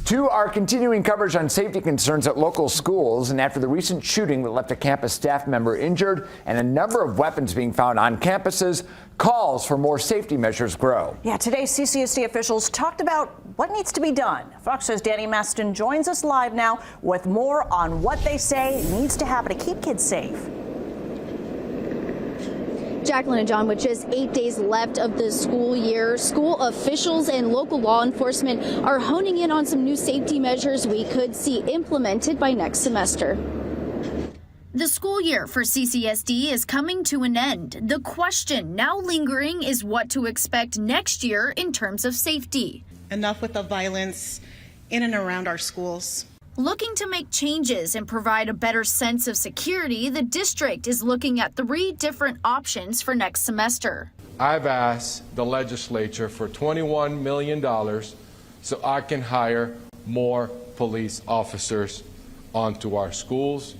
To our continuing coverage on safety concerns at local schools, and after the recent shooting that left a campus staff member injured and a number of weapons being found on campuses, calls for more safety measures grow. Yeah, today CCSD officials talked about what needs to be done. Fox 5's Dani Masten joins us live now with more on what they say needs to happen to keep kids safe. Jacqueline and John, with just 8 days left of the school year, school officials and local law enforcement are honing in on some new safety measures we could see implemented by next semester. The school year for CCSD is coming to an end. The question now lingering is what to expect next year in terms of safety. Enough with the violence in and around our schools. Looking to make changes and provide a better sense of security, the district is looking at 3 different options for next semester. I've asked the legislature for $21 million so I can hire more police officers onto our schools.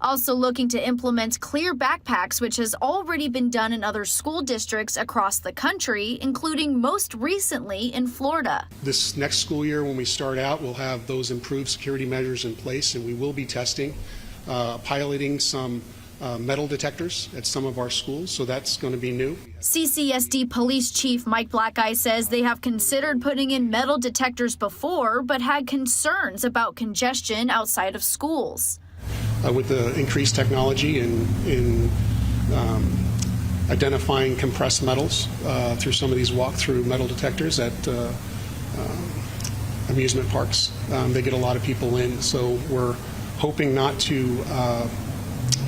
Also looking to implement clear backpacks, which has already been done in other school districts across the country, including most recently in Florida. This next school year, when we start out, we'll have those improved security measures in place, and we will be testing, piloting some metal detectors at some of our schools, so that's going to be new. CCSD Police Chief Mike Blackeye says they have considered putting in metal detectors before, but had concerns about congestion outside of schools. With the increased technology in identifying compressed metals through some of these walk-through metal detectors at amusement parks. They get a lot of people in, so we're hoping not to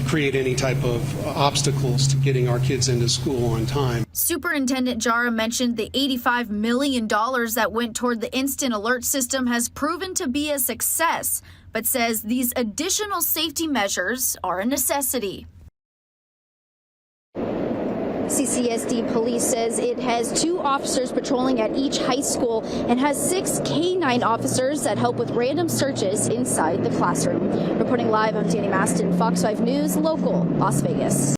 create any type of obstacles to getting our kids into school on time. Superintendent Jara mentioned the $85 million that went toward the instant alert system has proven to be a success, but says these additional safety measures are a necessity. CCSD Police says it has 2 officers patrolling at each high school and has 6 K-9 officers that help with random searches inside the classroom. Reporting live, I'm Dani Masten, Fox 5 News, local, Las Vegas.